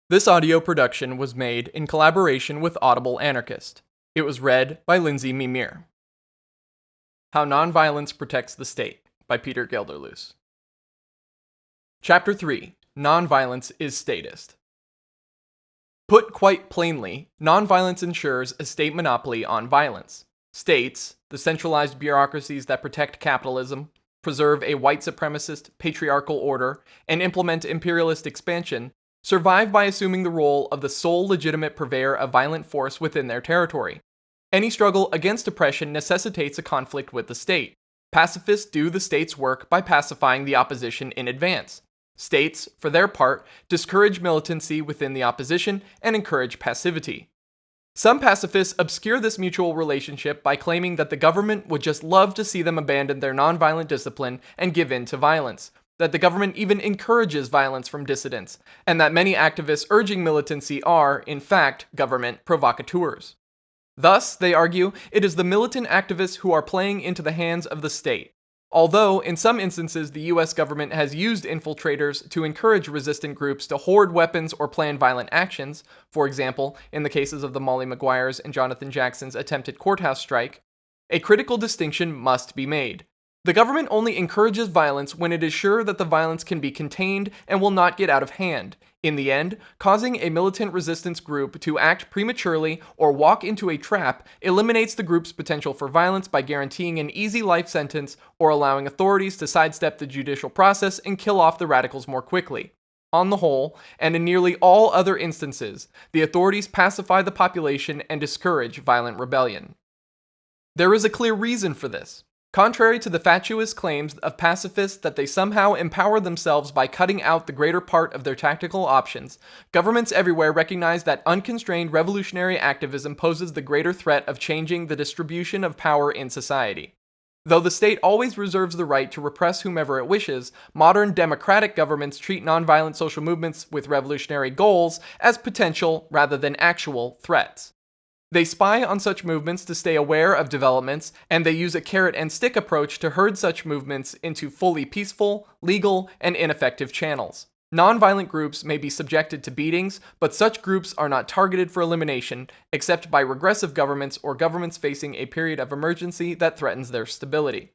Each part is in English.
This audio production was made in collaboration with Audible Anarchist. It was read by Lindsay Mimir. How Nonviolence Protects the State by Peter Gelderloos. Chapter 3. Nonviolence is Statist. Put quite plainly, nonviolence ensures a state monopoly on violence. States, the centralized bureaucracies that protect capitalism, preserve a white supremacist patriarchal order, and implement imperialist expansion, survive by assuming the role of the sole legitimate purveyor of violent force within their territory. Any struggle against oppression necessitates a conflict with the state. Pacifists do the state's work by pacifying the opposition in advance. States, for their part, discourage militancy within the opposition and encourage passivity. Some pacifists obscure this mutual relationship by claiming that the government would just love to see them abandon their nonviolent discipline and give in to violence, that the government even encourages violence from dissidents, and that many activists urging militancy are, in fact, government provocateurs. Thus, they argue, it is the militant activists who are playing into the hands of the state. Although, in some instances, the US government has used infiltrators to encourage resistant groups to hoard weapons or plan violent actions, for example, in the cases of the Molly Maguires and Jonathan Jackson's attempted courthouse strike, a critical distinction must be made. The government only encourages violence when it is sure that the violence can be contained and will not get out of hand. In the end, causing a militant resistance group to act prematurely or walk into a trap eliminates the group's potential for violence by guaranteeing an easy life sentence or allowing authorities to sidestep the judicial process and kill off the radicals more quickly. On the whole, and in nearly all other instances, the authorities pacify the population and discourage violent rebellion. There is a clear reason for this. Contrary to the fatuous claims of pacifists that they somehow empower themselves by cutting out the greater part of their tactical options, governments everywhere recognize that unconstrained revolutionary activism poses the greater threat of changing the distribution of power in society. Though the state always reserves the right to repress whomever it wishes, modern democratic governments treat nonviolent social movements with revolutionary goals as potential rather than actual threats. They spy on such movements to stay aware of developments, and they use a carrot and stick approach to herd such movements into fully peaceful, legal, and ineffective channels. Nonviolent groups may be subjected to beatings, but such groups are not targeted for elimination, except by regressive governments or governments facing a period of emergency that threatens their stability.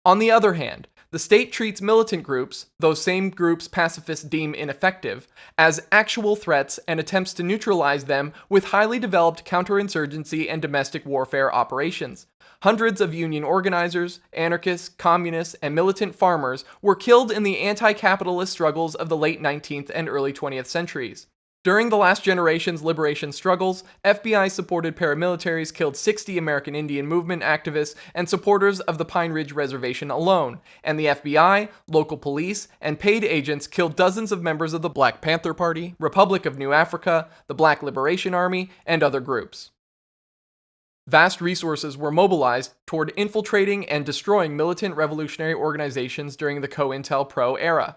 On the other hand, the state treats militant groups, those same groups pacifists deem ineffective, as actual threats and attempts to neutralize them with highly developed counterinsurgency and domestic warfare operations. Hundreds of union organizers, anarchists, communists, and militant farmers were killed in the anti-capitalist struggles of the late 19th and early 20th centuries. During the last generation's liberation struggles, FBI-supported paramilitaries killed 60 American Indian movement activists and supporters of the Pine Ridge Reservation alone, and the FBI, local police, and paid agents killed dozens of members of the Black Panther Party, Republic of New Africa, the Black Liberation Army, and other groups. Vast resources were mobilized toward infiltrating and destroying militant revolutionary organizations during the COINTELPRO era.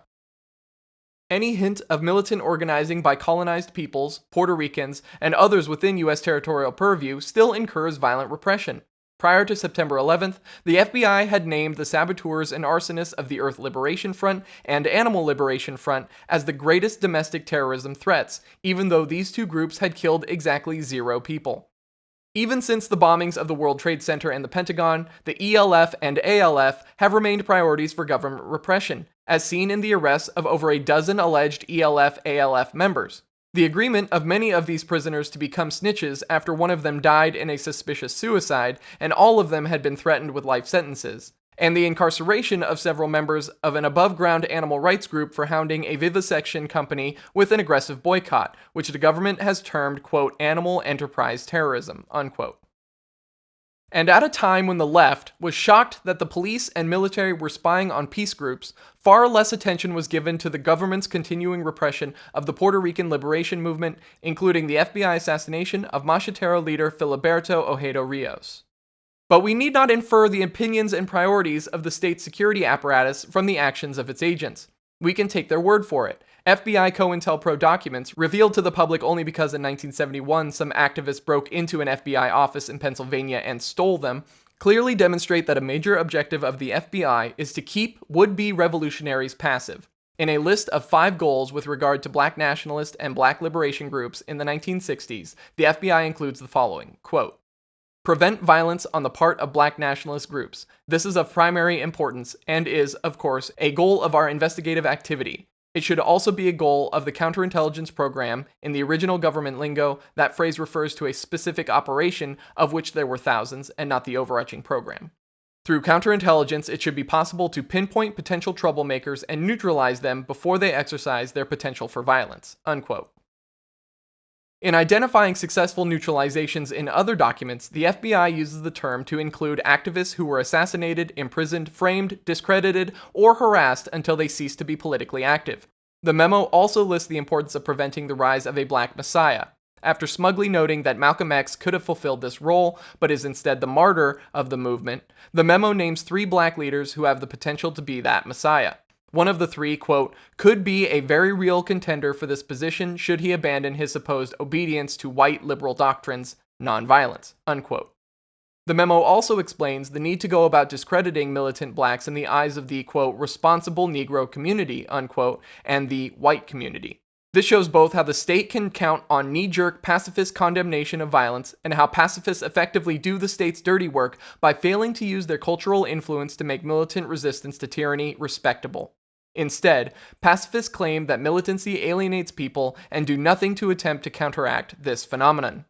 Any hint of militant organizing by colonized peoples, Puerto Ricans, and others within U.S. territorial purview still incurs violent repression. Prior to September 11th, the FBI had named the saboteurs and arsonists of the Earth Liberation Front and Animal Liberation Front as the greatest domestic terrorism threats, even though these two groups had killed exactly 0 people. Even since the bombings of the World Trade Center and the Pentagon, the ELF and ALF have remained priorities for government repression, as seen in the arrests of over a dozen alleged ELF-ALF members. The agreement of many of these prisoners to become snitches after one of them died in a suspicious suicide, and all of them had been threatened with life sentences, and the incarceration of several members of an above-ground animal rights group for hounding a vivisection company with an aggressive boycott, which the government has termed, quote, animal enterprise terrorism, unquote. And at a time when the left was shocked that the police and military were spying on peace groups, far less attention was given to the government's continuing repression of the Puerto Rican liberation movement, including the FBI assassination of Machetero leader Filiberto Ojeda Rios. But we need not infer the opinions and priorities of the state security apparatus from the actions of its agents. We can take their word for it. FBI COINTELPRO documents, revealed to the public only because in 1971 some activists broke into an FBI office in Pennsylvania and stole them, clearly demonstrate that a major objective of the FBI is to keep would-be revolutionaries passive. In a list of 5 goals with regard to black nationalist and black liberation groups in the 1960s, the FBI includes the following, quote, "Prevent violence on the part of black nationalist groups. This is of primary importance and is, of course, a goal of our investigative activity. It should also be a goal of the counterintelligence program. In the original government lingo, that phrase refers to a specific operation of which there were thousands and not the overarching program. Through counterintelligence, it should be possible to pinpoint potential troublemakers and neutralize them before they exercise their potential for violence." Unquote. In identifying successful neutralizations in other documents, the FBI uses the term to include activists who were assassinated, imprisoned, framed, discredited, or harassed until they ceased to be politically active. The memo also lists the importance of preventing the rise of a black messiah. After smugly noting that Malcolm X could have fulfilled this role, but is instead the martyr of the movement, the memo names 3 black leaders who have the potential to be that messiah. One of the 3, quote, "could be a very real contender for this position should he abandon his supposed obedience to white liberal doctrines, nonviolence," unquote. The memo also explains the need to go about discrediting militant blacks in the eyes of the, quote, "responsible Negro community," unquote, and the white community. This shows both how the state can count on knee-jerk pacifist condemnation of violence and how pacifists effectively do the state's dirty work by failing to use their cultural influence to make militant resistance to tyranny respectable. Instead, pacifists claim that militancy alienates people and do nothing to attempt to counteract this phenomenon.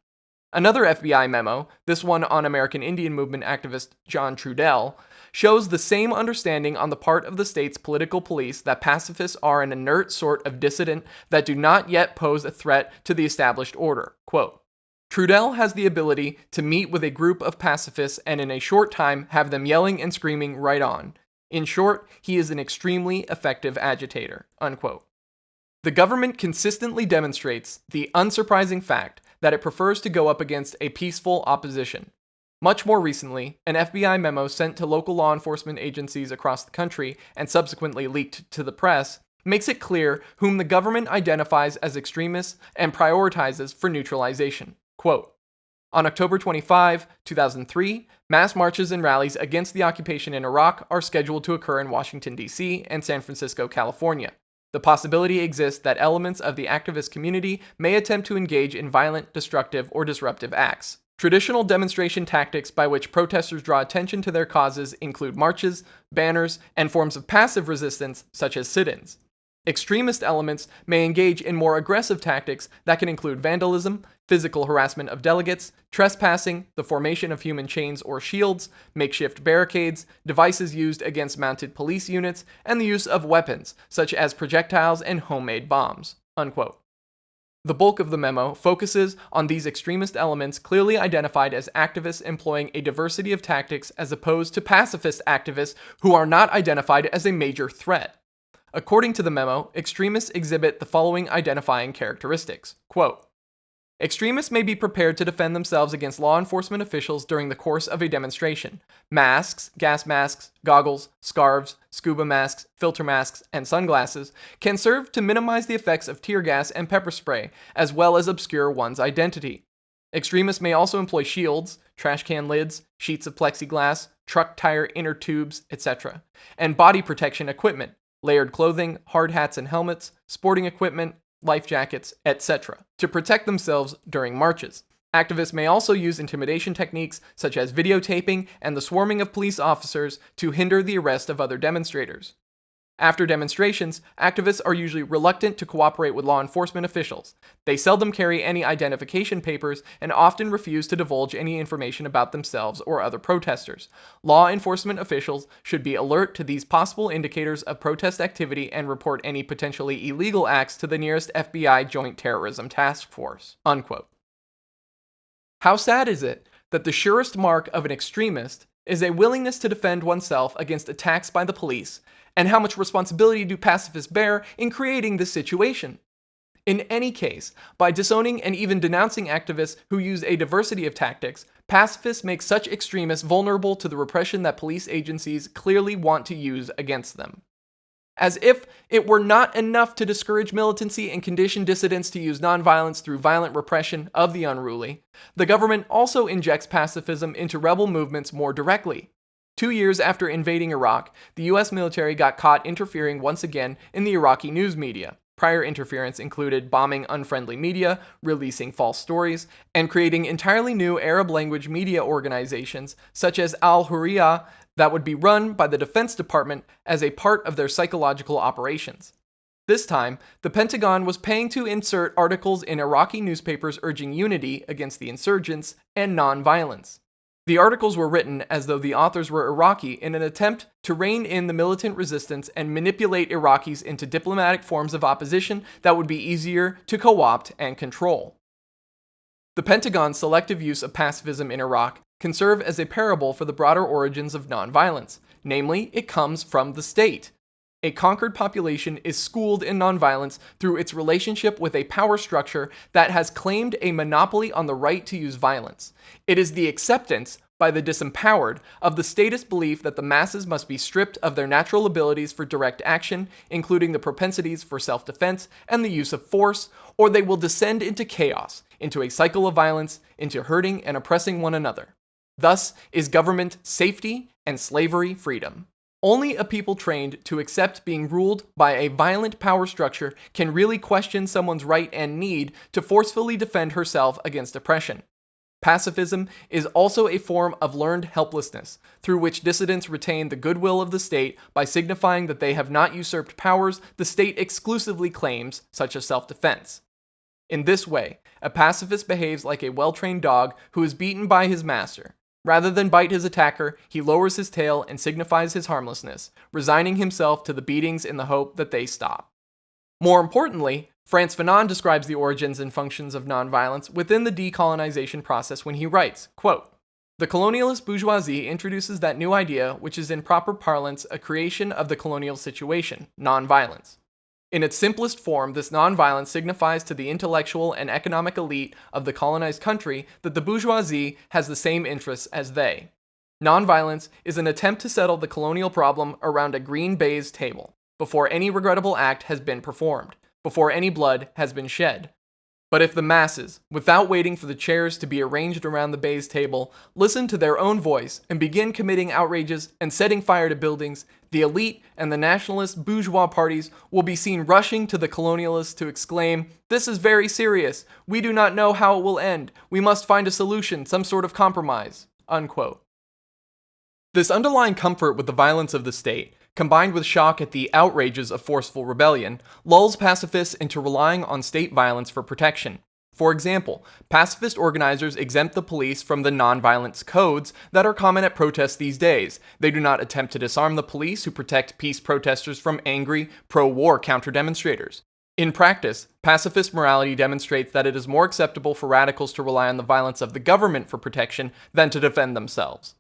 Another FBI memo, this one on American Indian Movement activist John Trudell, shows the same understanding on the part of the state's political police that pacifists are an inert sort of dissident that do not yet pose a threat to the established order. Quote, "Trudell has the ability to meet with a group of pacifists and in a short time have them yelling and screaming right on. In short, he is an extremely effective agitator," unquote. The government consistently demonstrates the unsurprising fact that it prefers to go up against a peaceful opposition. Much more recently, an FBI memo sent to local law enforcement agencies across the country and subsequently leaked to the press makes it clear whom the government identifies as extremists and prioritizes for neutralization. Quote, "On October 25, 2003, mass marches and rallies against the occupation in Iraq are scheduled to occur in Washington, D.C. and San Francisco, California. The possibility exists that elements of the activist community may attempt to engage in violent, destructive, or disruptive acts. Traditional demonstration tactics by which protesters draw attention to their causes include marches, banners, and forms of passive resistance such as sit-ins. Extremist elements may engage in more aggressive tactics that can include vandalism, physical harassment of delegates, trespassing, the formation of human chains or shields, makeshift barricades, devices used against mounted police units, and the use of weapons, such as projectiles and homemade bombs." Unquote. The bulk of the memo focuses on these extremist elements clearly identified as activists employing a diversity of tactics as opposed to pacifist activists who are not identified as a major threat. According to the memo, extremists exhibit the following identifying characteristics. Quote, "Extremists may be prepared to defend themselves against law enforcement officials during the course of a demonstration. Masks, gas masks, goggles, scarves, scuba masks, filter masks, and sunglasses can serve to minimize the effects of tear gas and pepper spray, as well as obscure one's identity. Extremists may also employ shields, trash can lids, sheets of plexiglass, truck tire inner tubes, etc., and body protection equipment, layered clothing, hard hats and helmets, sporting equipment, life jackets, etc., to protect themselves during marches. Activists may also use intimidation techniques such as videotaping and the swarming of police officers to hinder the arrest of other demonstrators. After demonstrations, activists are usually reluctant to cooperate with law enforcement officials. They seldom carry any identification papers and often refuse to divulge any information about themselves or other protesters. Law enforcement officials should be alert to these possible indicators of protest activity and report any potentially illegal acts to the nearest FBI Joint Terrorism Task Force." Unquote. How sad is it that the surest mark of an extremist is a willingness to defend oneself against attacks by the police, and how much responsibility do pacifists bear in creating this situation? In any case, by disowning and even denouncing activists who use a diversity of tactics, pacifists make such extremists vulnerable to the repression that police agencies clearly want to use against them. As if it were not enough to discourage militancy and condition dissidents to use nonviolence through violent repression of the unruly, the government also injects pacifism into rebel movements more directly. 2 years after invading Iraq, the US military got caught interfering once again in the Iraqi news media. Prior interference included bombing unfriendly media, releasing false stories, and creating entirely new Arab-language media organizations such as Al-Hurriya that would be run by the Defense Department as a part of their psychological operations. This time, the Pentagon was paying to insert articles in Iraqi newspapers urging unity against the insurgents and nonviolence. The articles were written as though the authors were Iraqi in an attempt to rein in the militant resistance and manipulate Iraqis into diplomatic forms of opposition that would be easier to co-opt and control. The Pentagon's selective use of pacifism in Iraq can serve as a parable for the broader origins of nonviolence, namely, it comes from the state. A conquered population is schooled in nonviolence through its relationship with a power structure that has claimed a monopoly on the right to use violence. It is the acceptance, by the disempowered, of the statist belief that the masses must be stripped of their natural abilities for direct action, including the propensities for self-defense and the use of force, or they will descend into chaos, into a cycle of violence, into hurting and oppressing one another. Thus is government safety and slavery freedom. Only a people trained to accept being ruled by a violent power structure can really question someone's right and need to forcefully defend herself against oppression. Pacifism is also a form of learned helplessness, through which dissidents retain the goodwill of the state by signifying that they have not usurped powers the state exclusively claims, such as self-defense. In this way, a pacifist behaves like a well-trained dog who is beaten by his master. Rather than bite his attacker, he lowers his tail and signifies his harmlessness, resigning himself to the beatings in the hope that they stop. More importantly, Frantz Fanon describes the origins and functions of nonviolence within the decolonization process when he writes, quote, "The colonialist bourgeoisie introduces that new idea which is in proper parlance a creation of the colonial situation, nonviolence. In its simplest form, this nonviolence signifies to the intellectual and economic elite of the colonized country that the bourgeoisie has the same interests as they. Nonviolence is an attempt to settle the colonial problem around a green baize table, before any regrettable act has been performed, before any blood has been shed. But if the masses, without waiting for the chairs to be arranged around the baize table, listen to their own voice and begin committing outrages and setting fire to buildings, the elite and the nationalist bourgeois parties will be seen rushing to the colonialists to exclaim, 'This is very serious. We do not know how it will end. We must find a solution, some sort of compromise.'" Unquote. This underlying comfort with the violence of the state, combined with shock at the outrages of forceful rebellion, lulls pacifists into relying on state violence for protection. For example, pacifist organizers exempt the police from the nonviolence codes that are common at protests these days. They do not attempt to disarm the police who protect peace protesters from angry, pro-war counter-demonstrators. In practice, pacifist morality demonstrates that it is more acceptable for radicals to rely on the violence of the government for protection than to defend themselves.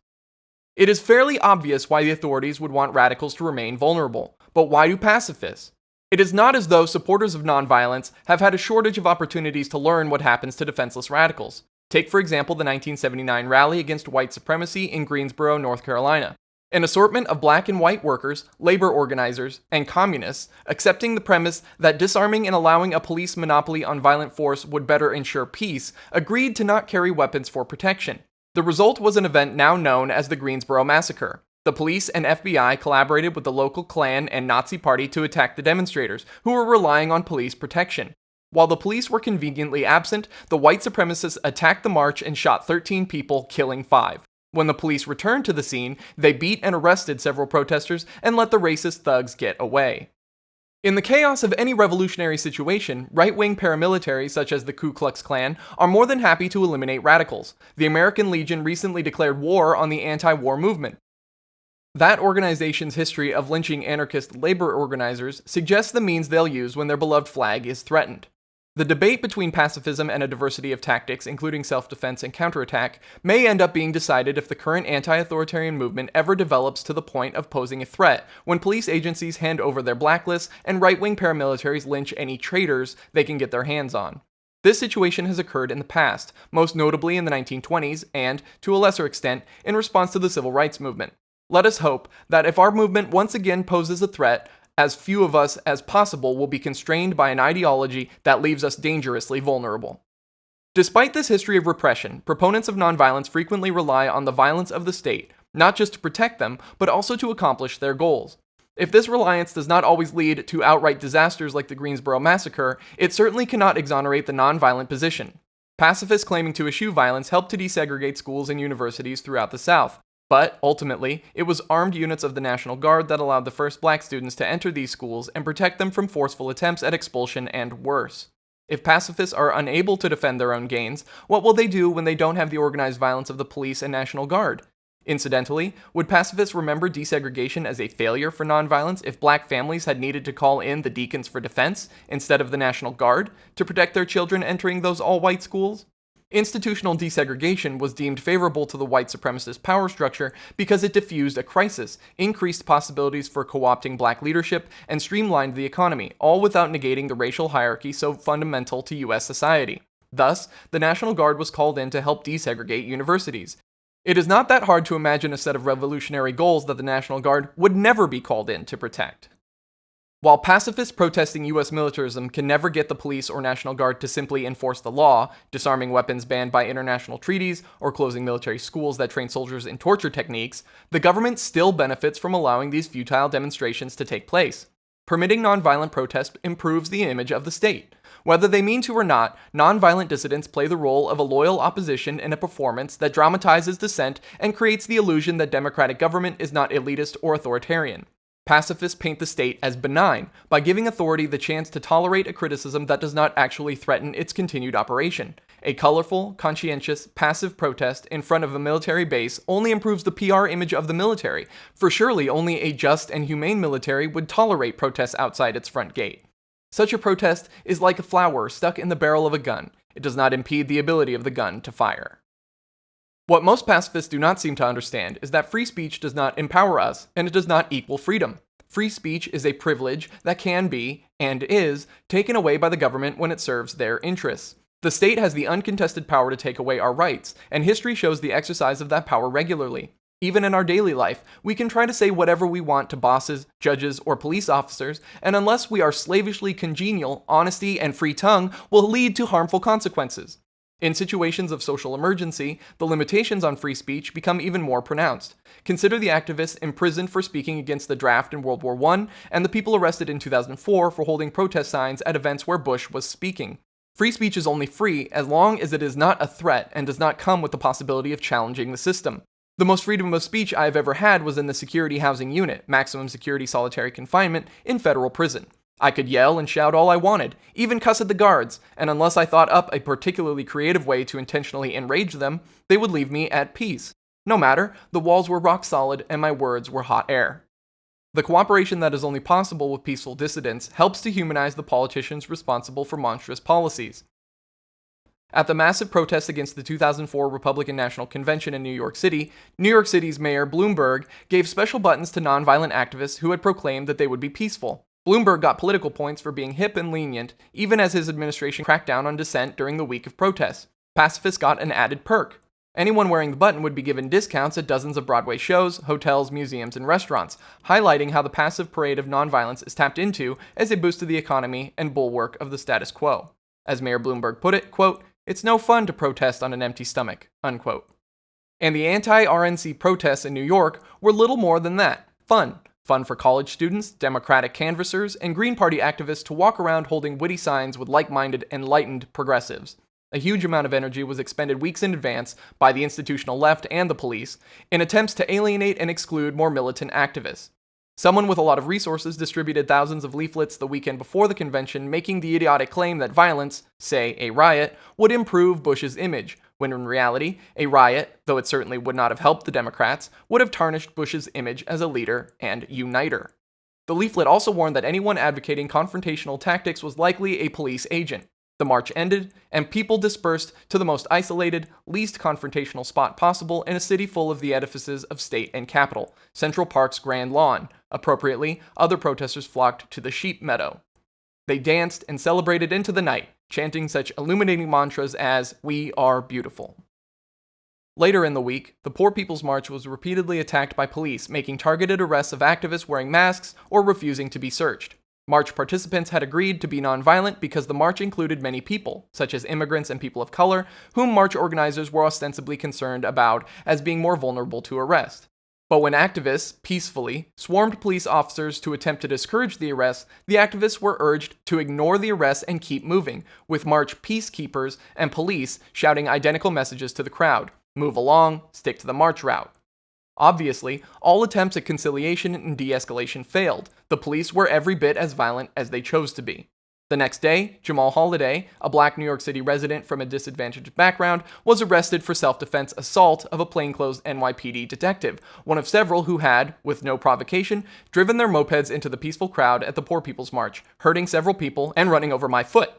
It is fairly obvious why the authorities would want radicals to remain vulnerable, but why do pacifists? It is not as though supporters of nonviolence have had a shortage of opportunities to learn what happens to defenseless radicals. Take, for example, the 1979 rally against white supremacy in Greensboro, North Carolina. An assortment of black and white workers, labor organizers, and communists, accepting the premise that disarming and allowing a police monopoly on violent force would better ensure peace, agreed to not carry weapons for protection. The result was an event now known as the Greensboro Massacre. The police and FBI collaborated with the local Klan and Nazi Party to attack the demonstrators, who were relying on police protection. While the police were conveniently absent, the white supremacists attacked the march and shot 13 people, killing 5. When the police returned to the scene, they beat and arrested several protesters and let the racist thugs get away. In the chaos of any revolutionary situation, right-wing paramilitaries such as the Ku Klux Klan are more than happy to eliminate radicals. The American Legion recently declared war on the anti-war movement. That organization's history of lynching anarchist labor organizers suggests the means they'll use when their beloved flag is threatened. The debate between pacifism and a diversity of tactics, including self-defense and counterattack, may end up being decided if the current anti-authoritarian movement ever develops to the point of posing a threat, when police agencies hand over their blacklists and right-wing paramilitaries lynch any traitors they can get their hands on. This situation has occurred in the past, most notably in the 1920s and, to a lesser extent, in response to the civil rights movement. Let us hope that if our movement once again poses a threat, as few of us as possible will be constrained by an ideology that leaves us dangerously vulnerable. Despite this history of repression, proponents of nonviolence frequently rely on the violence of the state, not just to protect them, but also to accomplish their goals. If this reliance does not always lead to outright disasters like the Greensboro Massacre, it certainly cannot exonerate the nonviolent position. Pacifists claiming to eschew violence helped to desegregate schools and universities throughout the South, but ultimately, it was armed units of the National Guard that allowed the first black students to enter these schools and protect them from forceful attempts at expulsion and worse. If pacifists are unable to defend their own gains, what will they do when they don't have the organized violence of the police and National Guard? Incidentally, would pacifists remember desegregation as a failure for nonviolence if black families had needed to call in the deacons for defense instead of the National Guard to protect their children entering those all-white schools? Institutional desegregation was deemed favorable to the white supremacist power structure because it diffused a crisis, increased possibilities for co-opting black leadership, and streamlined the economy, all without negating the racial hierarchy so fundamental to U.S. society. Thus, the National Guard was called in to help desegregate universities. It is not that hard to imagine a set of revolutionary goals that the National Guard would never be called in to protect. While pacifists protesting U.S. militarism can never get the police or National Guard to simply enforce the law, disarming weapons banned by international treaties, or closing military schools that train soldiers in torture techniques, the government still benefits from allowing these futile demonstrations to take place. Permitting nonviolent protest improves the image of the state. Whether they mean to or not, nonviolent dissidents play the role of a loyal opposition in a performance that dramatizes dissent and creates the illusion that democratic government is not elitist or authoritarian. Pacifists paint the state as benign by giving authority the chance to tolerate a criticism that does not actually threaten its continued operation. A colorful, conscientious, passive protest in front of a military base only improves the PR image of the military, for surely only a just and humane military would tolerate protests outside its front gate. Such a protest is like a flower stuck in the barrel of a gun. It does not impede the ability of the gun to fire. What most pacifists do not seem to understand is that free speech does not empower us, and it does not equal freedom. Free speech is a privilege that can be, and is, taken away by the government when it serves their interests. The state has the uncontested power to take away our rights, and history shows the exercise of that power regularly. Even in our daily life, we can try to say whatever we want to bosses, judges, or police officers, and unless we are slavishly congenial, honesty and free tongue will lead to harmful consequences. In situations of social emergency, the limitations on free speech become even more pronounced. Consider the activists imprisoned for speaking against the draft in World War I, and the people arrested in 2004 for holding protest signs at events where Bush was speaking. Free speech is only free as long as it is not a threat and does not come with the possibility of challenging the system. The most freedom of speech I have ever had was in the security housing unit, maximum security solitary confinement, in federal prison. I could yell and shout all I wanted, even cuss at the guards, and unless I thought up a particularly creative way to intentionally enrage them, they would leave me at peace. No matter, the walls were rock solid and my words were hot air. The cooperation that is only possible with peaceful dissidents helps to humanize the politicians responsible for monstrous policies. At the massive protests against the 2004 Republican National Convention in New York City's Mayor Bloomberg gave special buttons to nonviolent activists who had proclaimed that they would be peaceful. Bloomberg got political points for being hip and lenient, even as his administration cracked down on dissent during the week of protests. Pacifists got an added perk. Anyone wearing the button would be given discounts at dozens of Broadway shows, hotels, museums, and restaurants, highlighting how the passive parade of nonviolence is tapped into as a boost to the economy and bulwark of the status quo. As Mayor Bloomberg put it, quote, "It's no fun to protest on an empty stomach," unquote. And the anti-RNC protests in New York were little more than that, fun. Fun for college students, Democratic canvassers, and Green Party activists to walk around holding witty signs with like-minded, enlightened progressives. A huge amount of energy was expended weeks in advance by the institutional left and the police in attempts to alienate and exclude more militant activists. Someone with a lot of resources distributed thousands of leaflets the weekend before the convention, making the idiotic claim that violence, say a riot, would improve Bush's image, when in reality, a riot, though it certainly would not have helped the Democrats, would have tarnished Bush's image as a leader and uniter. The leaflet also warned that anyone advocating confrontational tactics was likely a police agent. The march ended, and people dispersed to the most isolated, least confrontational spot possible in a city full of the edifices of state and capital, Central Park's Grand Lawn. Appropriately, other protesters flocked to the Sheep Meadow. They danced and celebrated into the night, chanting such illuminating mantras as, "We are beautiful." Later in the week, the Poor People's March was repeatedly attacked by police, making targeted arrests of activists wearing masks or refusing to be searched. March participants had agreed to be nonviolent because the march included many people, such as immigrants and people of color, whom march organizers were ostensibly concerned about as being more vulnerable to arrest. But when activists, peacefully, swarmed police officers to attempt to discourage the arrests, the activists were urged to ignore the arrests and keep moving, with march peacekeepers and police shouting identical messages to the crowd: move along, stick to the march route. Obviously, all attempts at conciliation and de-escalation failed. The police were every bit as violent as they chose to be. The next day, Jamal Holliday, a black New York City resident from a disadvantaged background, was arrested for self-defense assault of a plainclothes NYPD detective, one of several who had, with no provocation, driven their mopeds into the peaceful crowd at the Poor People's March, hurting several people and running over my foot.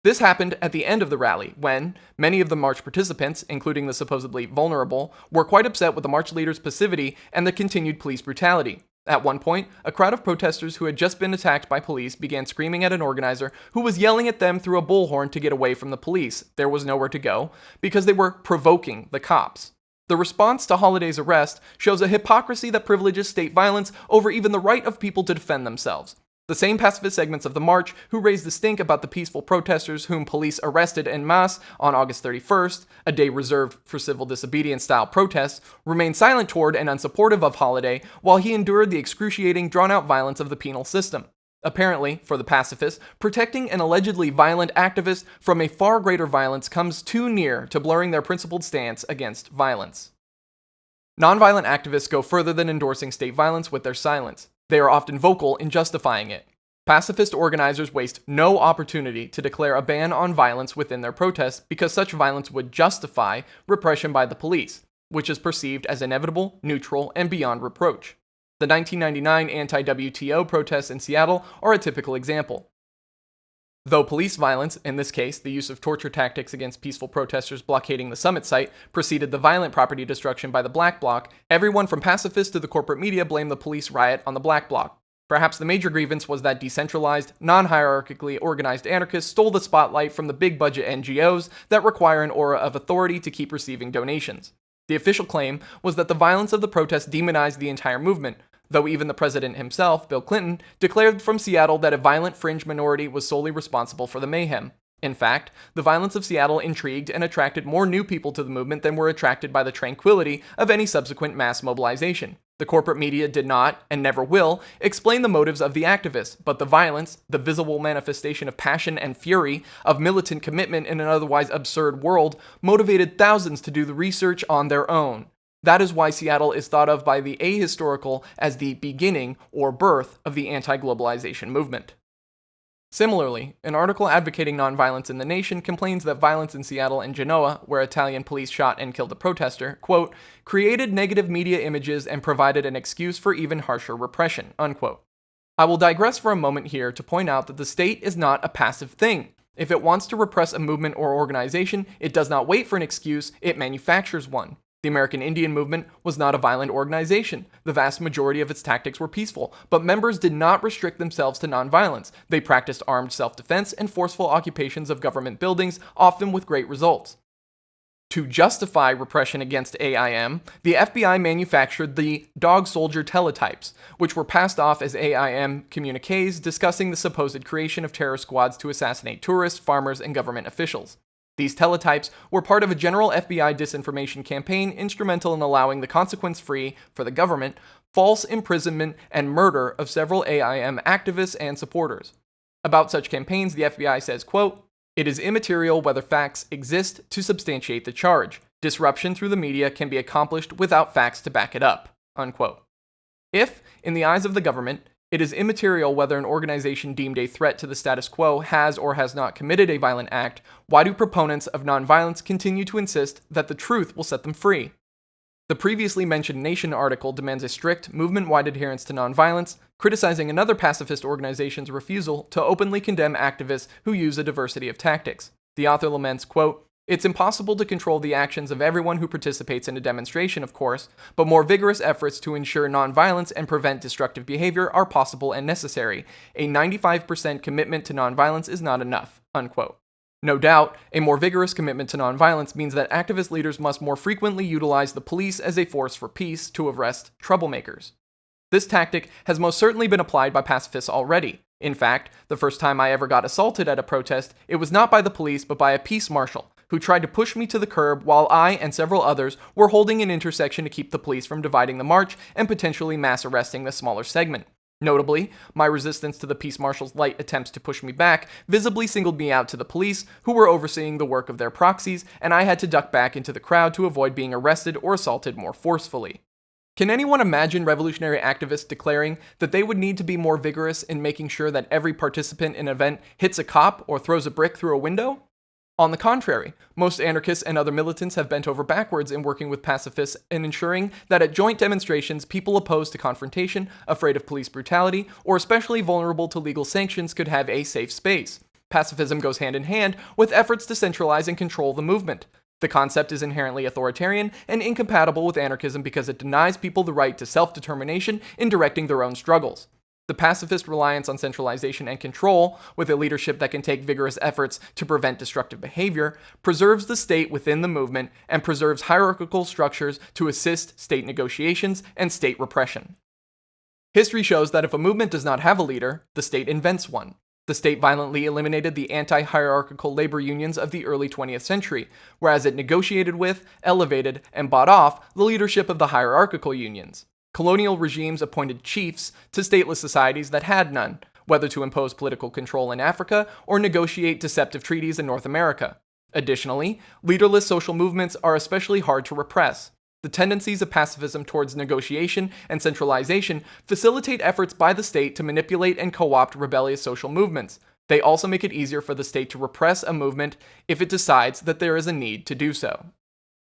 This happened at the end of the rally, when many of the march participants, including the supposedly vulnerable, were quite upset with the march leaders' passivity and the continued police brutality. At one point, a crowd of protesters who had just been attacked by police began screaming at an organizer who was yelling at them through a bullhorn to get away from the police. There was nowhere to go, because they were provoking the cops. The response to Holliday's arrest shows a hypocrisy that privileges state violence over even the right of people to defend themselves. The same pacifist segments of the march who raised the stink about the peaceful protesters whom police arrested en masse on August 31st, a day reserved for civil disobedience-style protests, remained silent toward and unsupportive of Holliday while he endured the excruciating, drawn-out violence of the penal system. Apparently, for the pacifists, protecting an allegedly violent activist from a far greater violence comes too near to blurring their principled stance against violence. Nonviolent activists go further than endorsing state violence with their silence. They are often vocal in justifying it. Pacifist organizers waste no opportunity to declare a ban on violence within their protests because such violence would justify repression by the police, which is perceived as inevitable, neutral, and beyond reproach. The 1999 anti-WTO protests in Seattle are a typical example. Though police violence, in this case the use of torture tactics against peaceful protesters blockading the summit site, preceded the violent property destruction by the Black Bloc, everyone from pacifists to the corporate media blamed the police riot on the Black Bloc. Perhaps the major grievance was that decentralized, non-hierarchically organized anarchists stole the spotlight from the big-budget NGOs that require an aura of authority to keep receiving donations. The official claim was that the violence of the protests demonized the entire movement, though even the president himself, Bill Clinton, declared from Seattle that a violent fringe minority was solely responsible for the mayhem. In fact, the violence of Seattle intrigued and attracted more new people to the movement than were attracted by the tranquility of any subsequent mass mobilization. The corporate media did not, and never will, explain the motives of the activists, but the violence, the visible manifestation of passion and fury, of militant commitment in an otherwise absurd world, motivated thousands to do the research on their own. That is why Seattle is thought of by the ahistorical as the beginning or birth of the anti-globalization movement. Similarly, an article advocating nonviolence in The Nation complains that violence in Seattle and Genoa, where Italian police shot and killed a protester, quote, created negative media images and provided an excuse for even harsher repression, unquote. I will digress for a moment here to point out that the state is not a passive thing. If it wants to repress a movement or organization, it does not wait for an excuse, it manufactures one. The American Indian movement was not a violent organization. The vast majority of its tactics were peaceful, but members did not restrict themselves to nonviolence. They practiced armed self-defense and forceful occupations of government buildings, often with great results. To justify repression against AIM, the FBI manufactured the dog soldier teletypes, which were passed off as AIM communiques discussing the supposed creation of terror squads to assassinate tourists, farmers, and government officials. These teletypes were part of a general FBI disinformation campaign instrumental in allowing the consequence-free, for the government, false imprisonment and murder of several AIM activists and supporters. About such campaigns, the FBI says, quote, it is immaterial whether facts exist to substantiate the charge. Disruption through the media can be accomplished without facts to back it up, unquote. If, in the eyes of the government, it is immaterial whether an organization deemed a threat to the status quo has or has not committed a violent act, why do proponents of nonviolence continue to insist that the truth will set them free? The previously mentioned Nation article demands a strict, movement-wide adherence to nonviolence, criticizing another pacifist organization's refusal to openly condemn activists who use a diversity of tactics. The author laments, quote, it's impossible to control the actions of everyone who participates in a demonstration, of course, but more vigorous efforts to ensure nonviolence and prevent destructive behavior are possible and necessary. A 95% commitment to nonviolence is not enough, unquote. No doubt, a more vigorous commitment to nonviolence means that activist leaders must more frequently utilize the police as a force for peace to arrest troublemakers. This tactic has most certainly been applied by pacifists already. In fact, the first time I ever got assaulted at a protest, it was not by the police but by a peace marshal, who tried to push me to the curb while I and several others were holding an intersection to keep the police from dividing the march and potentially mass arresting the smaller segment. Notably, my resistance to the peace marshal's light attempts to push me back visibly singled me out to the police, who were overseeing the work of their proxies, and I had to duck back into the crowd to avoid being arrested or assaulted more forcefully. Can anyone imagine revolutionary activists declaring that they would need to be more vigorous in making sure that every participant in an event hits a cop or throws a brick through a window? On the contrary, most anarchists and other militants have bent over backwards in working with pacifists and ensuring that at joint demonstrations, people opposed to confrontation, afraid of police brutality, or especially vulnerable to legal sanctions could have a safe space. Pacifism goes hand in hand with efforts to centralize and control the movement. The concept is inherently authoritarian and incompatible with anarchism because it denies people the right to self-determination in directing their own struggles. The pacifist reliance on centralization and control, with a leadership that can take vigorous efforts to prevent destructive behavior, preserves the state within the movement and preserves hierarchical structures to assist state negotiations and state repression. History shows that if a movement does not have a leader, the state invents one. The state violently eliminated the anti-hierarchical labor unions of the early 20th century, whereas it negotiated with, elevated, and bought off the leadership of the hierarchical unions. Colonial regimes appointed chiefs to stateless societies that had none, whether to impose political control in Africa or negotiate deceptive treaties in North America. Additionally, leaderless social movements are especially hard to repress. The tendencies of pacifism towards negotiation and centralization facilitate efforts by the state to manipulate and co-opt rebellious social movements. They also make it easier for the state to repress a movement if it decides that there is a need to do so.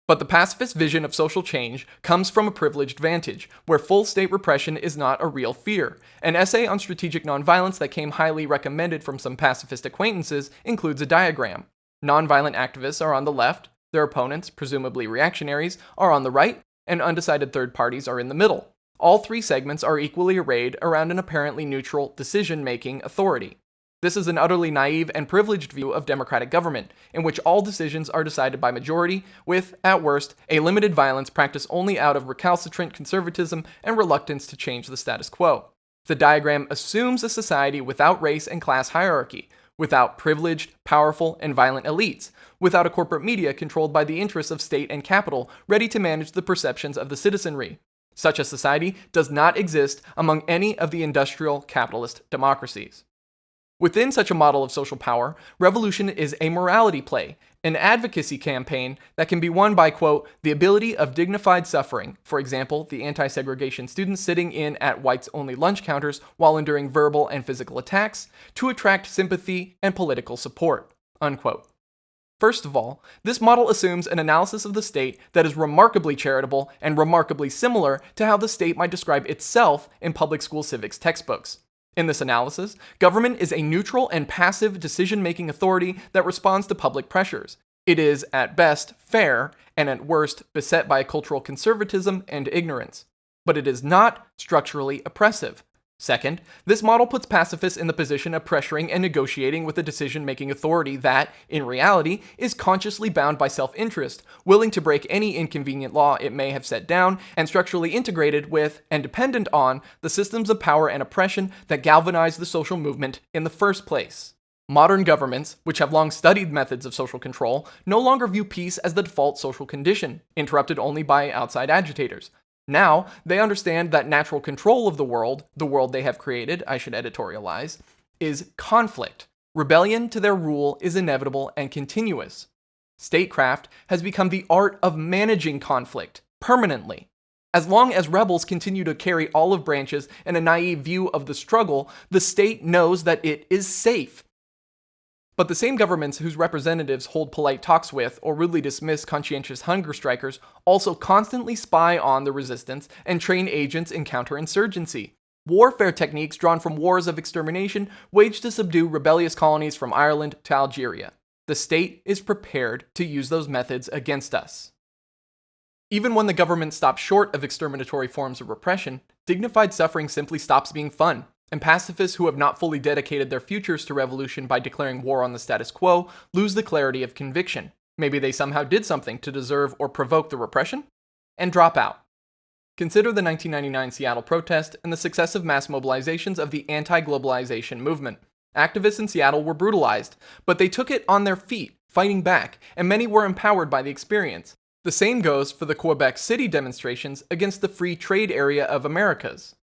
But the pacifist vision of social change comes from a privileged vantage, where full state repression is not a real fear. An essay on strategic nonviolence that came highly recommended from some pacifist acquaintances includes a diagram. Nonviolent activists are on the left, their opponents, presumably reactionaries, are on the right, and undecided third parties are in the middle. All three segments are equally arrayed around an apparently neutral decision-making authority. This is an utterly naive and privileged view of democratic government, in which all decisions are decided by majority, with, at worst, a limited violence practiced only out of recalcitrant conservatism and reluctance to change the status quo. The diagram assumes a society without race and class hierarchy, without privileged, powerful, and violent elites, without a corporate media controlled by the interests of state and capital ready to manage the perceptions of the citizenry. Such a society does not exist among any of the industrial capitalist democracies. Within such a model of social power, revolution is a morality play, an advocacy campaign that can be won by, quote, the ability of dignified suffering, for example, the anti-segregation students sitting in at whites-only lunch counters while enduring verbal and physical attacks, to attract sympathy and political support, unquote. First of all, this model assumes an analysis of the state that is remarkably charitable and remarkably similar to how the state might describe itself in public school civics textbooks. In this analysis, government is a neutral and passive decision-making authority that responds to public pressures. It is, at best, fair, and at worst, beset by cultural conservatism and ignorance. But it is not structurally oppressive. Second, this model puts pacifists in the position of pressuring and negotiating with a decision-making authority that, in reality, is consciously bound by self-interest, willing to break any inconvenient law it may have set down, and structurally integrated with and dependent on the systems of power and oppression that galvanize the social movement in the first place. Modern governments, which have long studied methods of social control, no longer view peace as the default social condition, interrupted only by outside agitators. Now, they understand that natural control of the world they have created, I should editorialize, is conflict. Rebellion to their rule is inevitable and continuous. Statecraft has become the art of managing conflict, permanently. As long as rebels continue to carry olive branches and a naive view of the struggle, the state knows that it is safe. But the same governments whose representatives hold polite talks with or rudely dismiss conscientious hunger strikers also constantly spy on the resistance and train agents in counterinsurgency. Warfare techniques drawn from wars of extermination waged to subdue rebellious colonies from Ireland to Algeria. The state is prepared to use those methods against us. Even when the government stops short of exterminatory forms of repression, dignified suffering simply stops being fun. And pacifists who have not fully dedicated their futures to revolution by declaring war on the status quo lose the clarity of conviction. Maybe they somehow did something to deserve or provoke the repression, and drop out. Consider the 1999 Seattle protest and the successive mass mobilizations of the anti-globalization movement. Activists in Seattle were brutalized, but they took it on their feet, fighting back, and many were empowered by the experience. The same goes for the Quebec City demonstrations against the free trade area of Americas.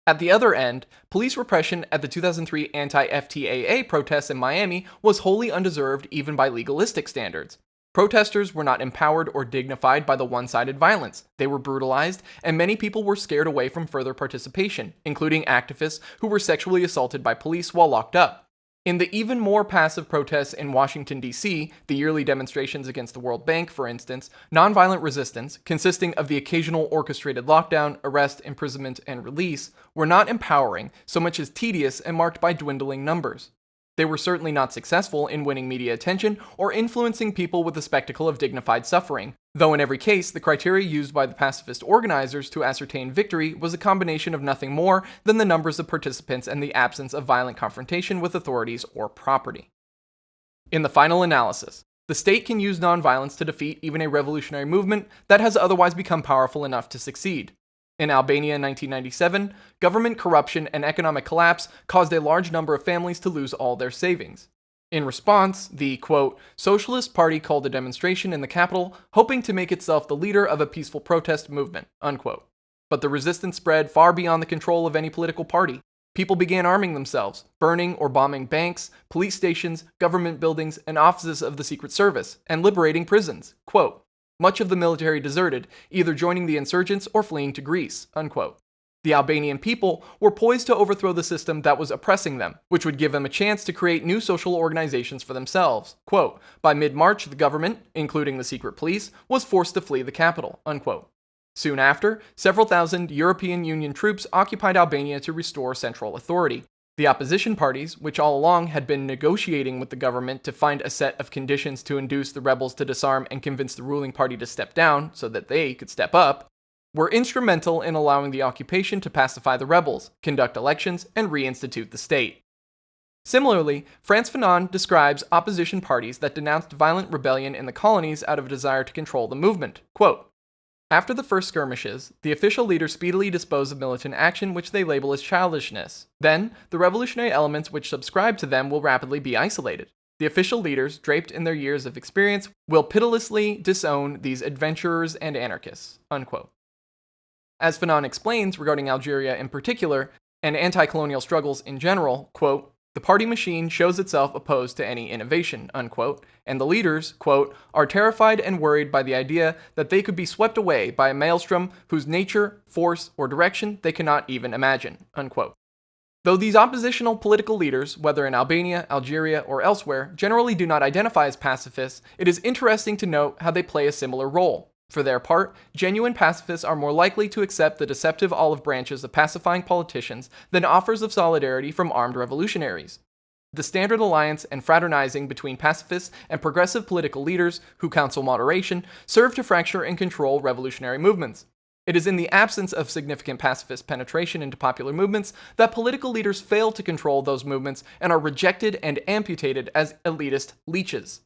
At the other end, police repression at the 2003 anti-FTAA protests in Miami was wholly undeserved even by legalistic standards. Protesters were not empowered or dignified by the one-sided violence. They were brutalized, and many people were scared away from further participation, including activists who were sexually assaulted by police while locked up. In the even more passive protests in Washington, D.C., the yearly demonstrations against the World Bank, for instance, nonviolent resistance, consisting of the occasional orchestrated lockdown, arrest, imprisonment, and release, were not empowering so much as tedious and marked by dwindling numbers. They were certainly not successful in winning media attention or influencing people with the spectacle of dignified suffering, though in every case, the criteria used by the pacifist organizers to ascertain victory was a combination of nothing more than the numbers of participants and the absence of violent confrontation with authorities or property. In the final analysis, the state can use nonviolence to defeat even a revolutionary movement that has otherwise become powerful enough to succeed. In Albania in 1997, government corruption and economic collapse caused a large number of families to lose all their savings. In response, the, quote, Socialist Party called a demonstration in the capital, hoping to make itself the leader of a peaceful protest movement, unquote. But the resistance spread far beyond the control of any political party. People began arming themselves, burning or bombing banks, police stations, government buildings, and offices of the Secret Service, and liberating prisons, quote. Much of the military deserted, either joining the insurgents or fleeing to Greece, unquote. The Albanian people were poised to overthrow the system that was oppressing them, which would give them a chance to create new social organizations for themselves. Quote, by mid-March, the government, including the secret police, was forced to flee the capital, unquote. Soon after, several thousand European Union troops occupied Albania to restore central authority. The opposition parties, which all along had been negotiating with the government to find a set of conditions to induce the rebels to disarm and convince the ruling party to step down so that they could step up, were instrumental in allowing the occupation to pacify the rebels, conduct elections, and reinstitute the state. Similarly, Frantz Fanon describes opposition parties that denounced violent rebellion in the colonies out of a desire to control the movement. Quote, after the first skirmishes, the official leaders speedily dispose of militant action which they label as childishness. Then, the revolutionary elements which subscribe to them will rapidly be isolated. The official leaders, draped in their years of experience, will pitilessly disown these adventurers and anarchists, unquote. As Fanon explains regarding Algeria in particular, and anti-colonial struggles in general, quote, the party machine shows itself opposed to any innovation, unquote, and the leaders, quote, are terrified and worried by the idea that they could be swept away by a maelstrom whose nature, force, or direction they cannot even imagine, unquote. Though these oppositional political leaders, whether in Albania, Algeria, or elsewhere, generally do not identify as pacifists, it is interesting to note how they play a similar role. For their part, genuine pacifists are more likely to accept the deceptive olive branches of pacifying politicians than offers of solidarity from armed revolutionaries. The standard alliance and fraternizing between pacifists and progressive political leaders who counsel moderation serve to fracture and control revolutionary movements. It is in the absence of significant pacifist penetration into popular movements that political leaders fail to control those movements and are rejected and amputated as elitist leeches.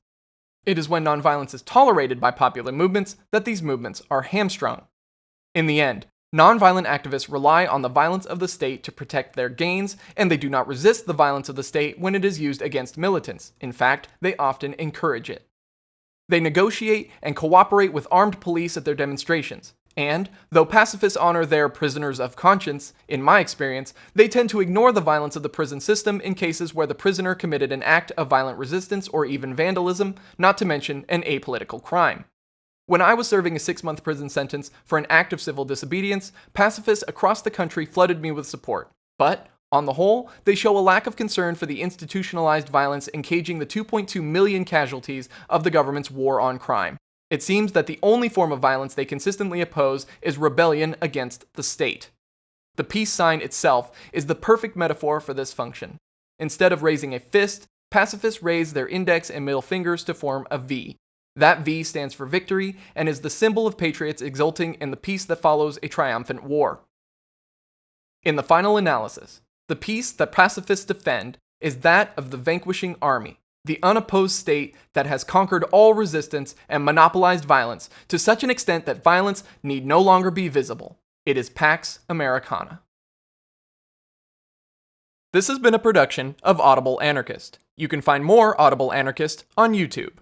It is when nonviolence is tolerated by popular movements that these movements are hamstrung. In the end, nonviolent activists rely on the violence of the state to protect their gains, and they do not resist the violence of the state when it is used against militants. In fact, they often encourage it. They negotiate and cooperate with armed police at their demonstrations. And, though pacifists honor their prisoners of conscience, in my experience, they tend to ignore the violence of the prison system in cases where the prisoner committed an act of violent resistance or even vandalism, not to mention an apolitical crime. When I was serving a 6-month prison sentence for an act of civil disobedience, pacifists across the country flooded me with support. But, on the whole, they show a lack of concern for the institutionalized violence encaging the 2.2 million casualties of the government's war on crime. It seems that the only form of violence they consistently oppose is rebellion against the state. The peace sign itself is the perfect metaphor for this function. Instead of raising a fist, pacifists raise their index and middle fingers to form a V. That V stands for victory and is the symbol of patriots exulting in the peace that follows a triumphant war. In the final analysis, the peace that pacifists defend is that of the vanquishing army, the unopposed state that has conquered all resistance and monopolized violence to such an extent that violence need no longer be visible. It is Pax Americana. This has been a production of Audible Anarchist. You can find more Audible Anarchist on YouTube.